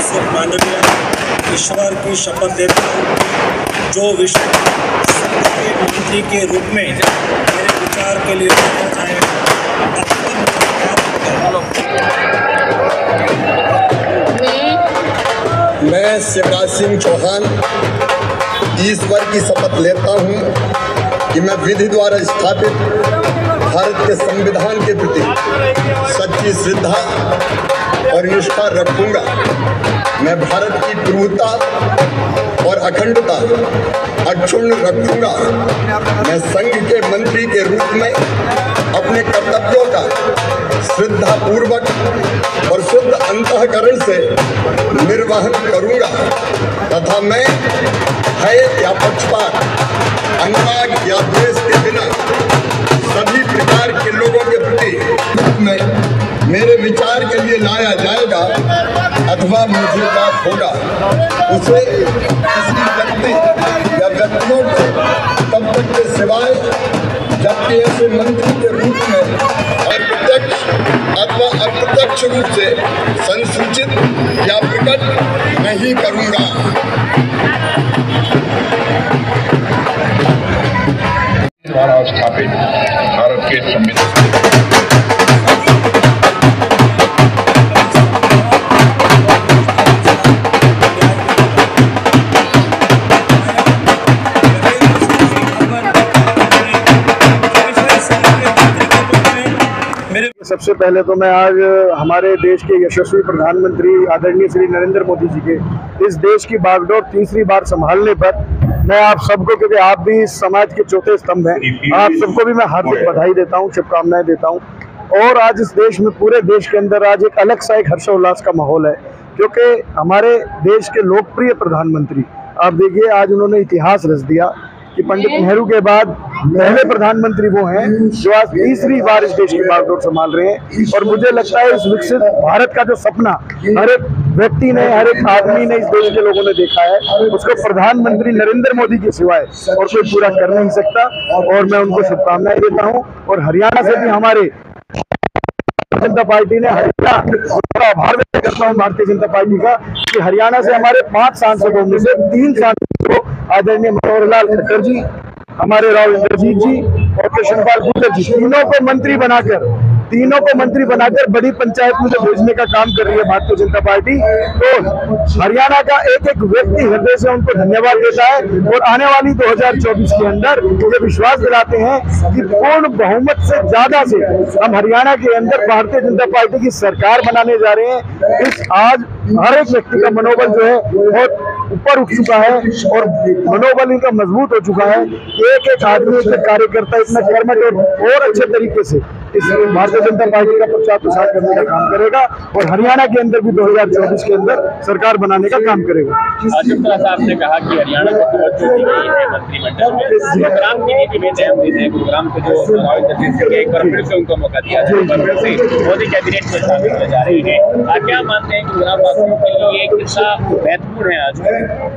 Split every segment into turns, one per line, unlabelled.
मनसुख मांडविया ईश्वर की शपथ लेता हूँ जो विश्व के मंत्री के रूप में मेरे विचार के लिए
मैं शिवराज सिंह चौहान ईश्वर की शपथ लेता हूं कि मैं विधि द्वारा स्थापित भारत के संविधान के प्रति सच्ची श्रद्धा और निष्ठा रखूंगा। मैं भारत की प्रभुता और अखंडता अक्षुण्ण रखूंगा। मैं संघ के मंत्री के रूप में अपने कर्तव्यों का श्रद्धापूर्वक और शुद्ध अंतःकरण से निर्वहन करूंगा तथा मैं भय या पक्षपात, अनुराग या द्वेष के बिना सभी प्रकार के लोगों के प्रति में मेरे विचार के लिए लाया जाएगा अथवा मुझे लाभ होगा उसे किसी व्यक्ति या व्यक्तियों को तब तक के सिवाय जबकि ऐसे मंत्री के रूप में अप्रत्यक्ष अथवा अप्रत्यक्ष रूप से संसूचित या प्रकट नहीं करूंगा।
द्वारा स्थापित भारत के संविधान
सबसे पहले तो मैं आज हमारे देश के यशस्वी प्रधानमंत्री आदरणीय श्री नरेंद्र मोदी जी के इस देश की बागडोर तीसरी बार संभालने पर मैं आप सबको, क्योंकि आप भी इस समाज के चौथे स्तंभ हैं, आप सबको भी मैं हार्दिक बधाई देता हूं, शुभकामनाएं देता हूं। और आज इस देश में, पूरे देश के अंदर आज एक अलग सा एक हर्षोल्लास का माहौल है, क्योंकि हमारे देश के लोकप्रिय प्रधानमंत्री, आप देखिए आज उन्होंने इतिहास रच दिया कि पंडित नेहरू के बाद पहले प्रधानमंत्री वो हैं जो आज तीसरी बार इस देश की बागडोर संभाल रहे हैं। और मुझे लगता है इस विकसित भारत का जो सपना हर एक व्यक्ति ने, हर एक आदमी ने, इस देश के लोगों ने देखा है, उसको प्रधानमंत्री नरेंद्र मोदी के सिवाय और कोई पूरा कर नहीं सकता। और मैं उनको शुभकामनाएं देता हूँ। और हरियाणा से भी हमारे जनता पार्टी ने, हरियाणा आभार व्यक्त करता हूँ भारतीय जनता पार्टी का कि हरियाणा से हमारे 5 सांसदों में से 3 सांसदों को आदरणीय मनोहर लाल खट्टर जी, हमारे राव इंद्रजीत जी और कृष्णपाल गुर्जर जी, तीनों को मंत्री बनाकर बड़ी पंचायत में जो भेजने का काम कर रही है भारतीय जनता पार्टी। तो हरियाणा का एक एक व्यक्ति हृदय से उनको धन्यवाद देता है और आने वाली 2024 के अंदर ये विश्वास दिलाते हैं कि पूर्ण बहुमत से ज्यादा से हम हरियाणा के अंदर भारतीय जनता पार्टी की सरकार बनाने जा रहे हैं। इस आज हर एक व्यक्ति का मनोबल जो है बहुत ऊपर उठ चुका है और मनोबल इनका मजबूत हो चुका है। एक एक आदमी, एक एक कार्यकर्ता इतना कर्मठ और अच्छे तरीके से इस भारतीय जनता पार्टी का प्रचार प्रसार करने का काम करेगा और हरियाणा के अंदर भी 2024 के अंदर सरकार बनाने का काम करेगा।
जिस तरह से आपने कहा कि हरियाणा को तवज्जो दी गई है मंत्रिमंडल में, गुरुग्राम के लिए भी बेहद अहम है। गुरुग्राम के जो राव इंद्रजीत सिंह एक बार फिर से उनको मौका दिया जाए, एक बार फिर से मोदी कैबिनेट में शामिल हो जा रही है। आप क्या मानते हैं गुरुग्राम वासियों के लिए कितना महत्वपूर्ण है आज?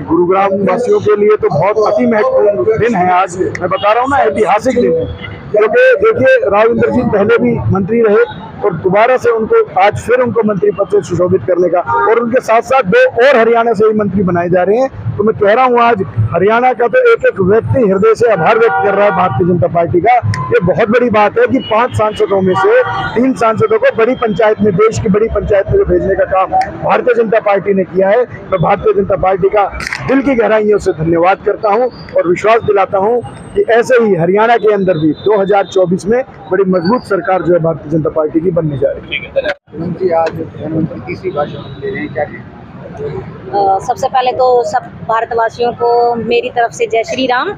गुरुग्राम वासियों के लिए तो बहुत अति महत्वपूर्ण दिन है आज। मैं बता रहा हूँ ना, ऐतिहासिक दिन है, क्योंकि देखिए राव इंद्रजीत पहले भी मंत्री रहे और दोबारा से उनको आज फिर उनको मंत्री पद से सुशोभित करने का, और उनके साथ साथ 2 और हरियाणा से ही मंत्री बनाए जा रहे हैं। तो मैं कह रहा हूँ आज हरियाणा का तो एक एक व्यक्ति हृदय से आभार व्यक्त कर रहा है भारतीय जनता पार्टी का। ये बहुत बड़ी बात है कि 5 सांसदों में से 3 सांसदों को बड़ी पंचायत में, देश की बड़ी पंचायत में भेजने का काम भारतीय जनता पार्टी ने किया है। मैं भारतीय जनता पार्टी का दिल की गहराइयों से धन्यवाद करता हूँ और विश्वास दिलाता हूँ कि ऐसे ही हरियाणा के अंदर भी 2024 में बड़ी मजबूत सरकार जो है भारतीय जनता पार्टी की बनने जा रही है।
मंत्री आज प्रधानमंत्री तीसरी बार शपथ ले रहे हैं, क्या कहें?
सबसे पहले तो सब भारतवासियों को मेरी तरफ से जय श्री राम।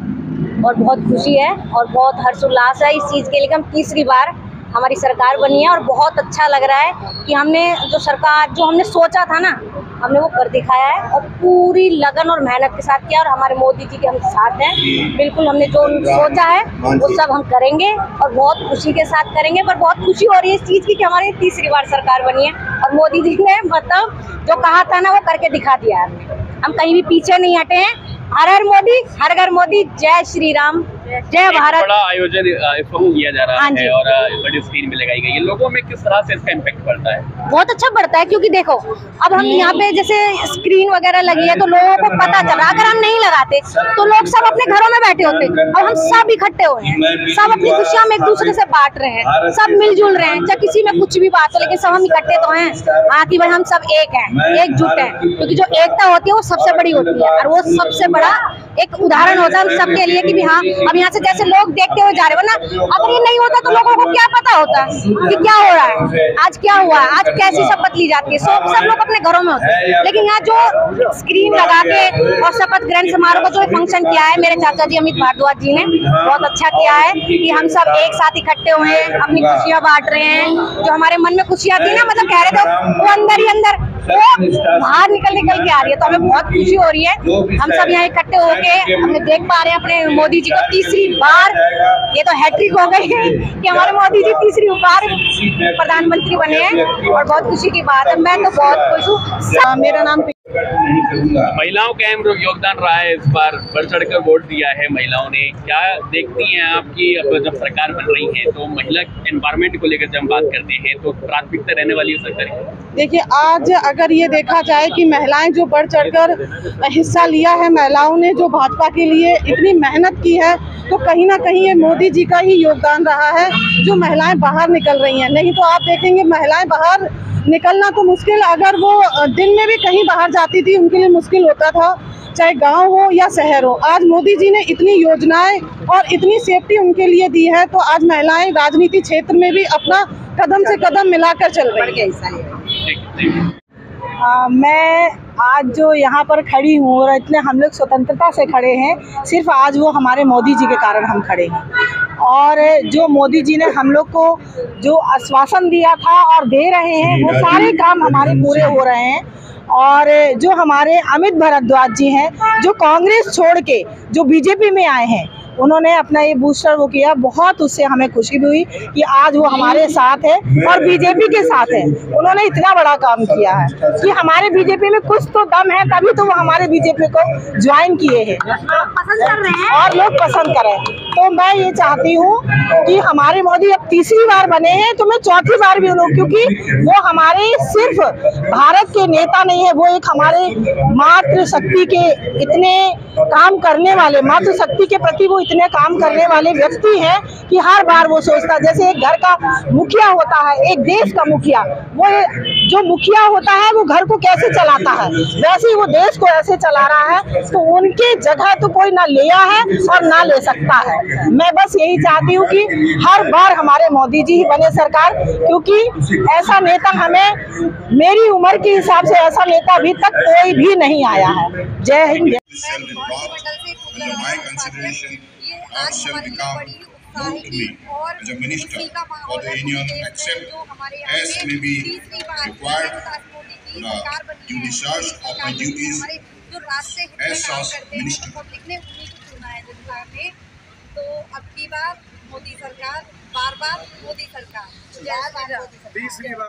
और बहुत खुशी है और बहुत हर्षोल्लास है इस चीज़ के लिए कि हम तीसरी बार हमारी सरकार बनी है। और बहुत अच्छा लग रहा है कि हमने जो सरकार, जो हमने सोचा था ना, हमने वो कर दिखाया है और पूरी लगन और मेहनत के साथ किया। और हमारे मोदी जी के हम साथ हैं, बिल्कुल हमने जो सोचा है वो सब हम करेंगे और बहुत खुशी के साथ करेंगे। पर बहुत खुशी हो रही है इस चीज़ की कि हमारी तीसरी बार सरकार बनी है और मोदी जी ने मतलब जो कहा था ना वो करके दिखा दिया है। हम कहीं भी पीछे नहीं हटे हैं। हर हर मोदी, हर घर मोदी। जय श्री राम। जय भारत।
बड़ा आयोजन इस वक्त किया जा रहा
हाँ
है
जी।
और बड़ी स्क्रीन भी लगाई गई है, लोगों में किस तरह से इसका इम्पैक्ट पड़ता है?
बहुत अच्छा बढ़ता है, क्योंकि देखो अब हम यहाँ पे जैसे स्क्रीन वगैरह लगी है तो लोगों को पता चल रहा है। अगर हम नहीं लगाते तो लोग सब अपने घरों में बैठे होते, और हम सब इकट्ठे हुए हैं, सब अपनी खुशियां हम एक दूसरे से बांट रहे हैं, सब मिलजुल रहे हैं, चाहे किसी में कुछ भी बात हो, लेकिन सब हम इकट्ठे तो हैं। हाँ कि भाई हम सब एक हैं, एकजुट हैं, क्योंकि जो एकता होती है वो सबसे बड़ी होती है, और वो सबसे बड़ा एक उदाहरण होता है हम सबके लिए कि भी हाँ अब यहाँ से जैसे लोग देखते हुए जा रहे हो ना, अगर ये नहीं होता तो लोगों को क्या पता होता कि क्या हो रहा है, आज क्या हुआ है, आज कैसी शपथ ली जाती है। सब लोग अपने घरों में होते हैं, लेकिन यहाँ जो स्क्रीन लगा के और शपथ ग्रहण समारोह का जो फंक्शन किया है मेरे चाचा जी अमित भारद्वाज जी ने बहुत अच्छा किया है कि हम सब एक साथ इकट्ठे हुए हैं, अपनी खुशियां बांट रहे हैं। जो हमारे मन में खुशियां थी ना, मतलब कह रहे थे वो अंदर ही अंदर वो बाहर निकल के आ रही है, तो हमें बहुत खुशी हो रही है। हम सब यहाँ इकट्ठे होके हमने देख पा रहे हैं अपने मोदी जी को तीसरी बार, ये तो हैट्रिक हो गई है कि हमारे मोदी जी तीसरी बार प्रधानमंत्री बने हैं, और बहुत खुशी की बात है। मैं तो बहुत खुश हूँ। मेरा नाम
महिलाओं का अहम योगदान रहा है, इस बार बढ़ चढ़ कर वोट दिया है महिलाओं ने। क्या देखती हैं आपकी अब जब सरकार बन रही है तो महिला एनवायरमेंट को लेकर जब हम बात करते हैं तो प्राथमिकता रहने वाली है सरकार?
देखिए, आज अगर ये देखा जाए कि महिलाएं जो बढ़ चढ़कर हिस्सा लिया है, महिलाओं ने जो भाजपा के लिए इतनी मेहनत की है, तो कहीं ना कहीं ये मोदी जी का ही योगदान रहा है जो महिलाएं बाहर निकल रही हैं। नहीं तो आप देखेंगे महिलाएं बाहर निकलना तो मुश्किल, अगर वो दिन में भी कहीं बाहर जाती थी उनके लिए मुश्किल होता था, चाहे गांव हो या शहर हो। आज मोदी जी ने इतनी योजनाएं और इतनी सेफ्टी उनके लिए दी है, तो आज महिलाएं राजनीति क्षेत्र में भी अपना कदम से कदम मिलाकर चल रही है। मैं आज जो यहाँ पर खड़ी हूँ और इतने हम लोग स्वतंत्रता से खड़े हैं, सिर्फ आज वो हमारे मोदी जी के कारण हम खड़े हैं। और जो मोदी जी ने हम लोग को जो आश्वासन दिया था और दे रहे हैं, वो सारे काम हमारे पूरे हो रहे हैं। और जो हमारे अमित भारद्वाज जी हैं, जो कांग्रेस छोड़ के जो बीजेपी में आए हैं, उन्होंने अपना ये बूस्टर वो किया, बहुत उससे हमें खुशी भी हुई कि आज वो हमारे साथ है और बीजेपी के साथ है। उन्होंने इतना बड़ा काम किया है कि हमारे बीजेपी में कुछ तो दम है, तभी तो वो हमारे बीजेपी को ज्वाइन किए हैं और लोग पसंद करें। तो मैं ये चाहती हूँ कि हमारे मोदी अब तीसरी बार बने हैं, तो मैं चौथी बार भी उन्होंने, क्योंकि वो हमारे सिर्फ भारत के नेता नहीं है, वो एक हमारे मातृशक्ति के इतने काम करने वाले, मातृशक्ति के प्रति वो इतने काम करने वाले व्यक्ति हैं कि हर बार वो सोचता, जैसे एक घर का मुखिया होता है, एक देश का मुखिया, वो जो मुखिया होता है वो घर को कैसे चलाता है, वैसे ही वो देश को ऐसे चला रहा है। तो उनकी जगह तो कोई ना लिया है और ना ले सकता है। मैं बस यही चाहती हूँ कि हर बार हमारे मोदी जी ही बने सरकार, क्योंकि ऐसा नेता हमें, मेरी उम्र के हिसाब से ऐसा नेता अभी तक कोई भी नहीं आया है। जय Hind.
Under my consideration, now shall become known to me as a minister for the union, except as may be required due discharge of my duties as such minister.
तो अब की बार मोदी सरकार, बार बार मोदी सरकार।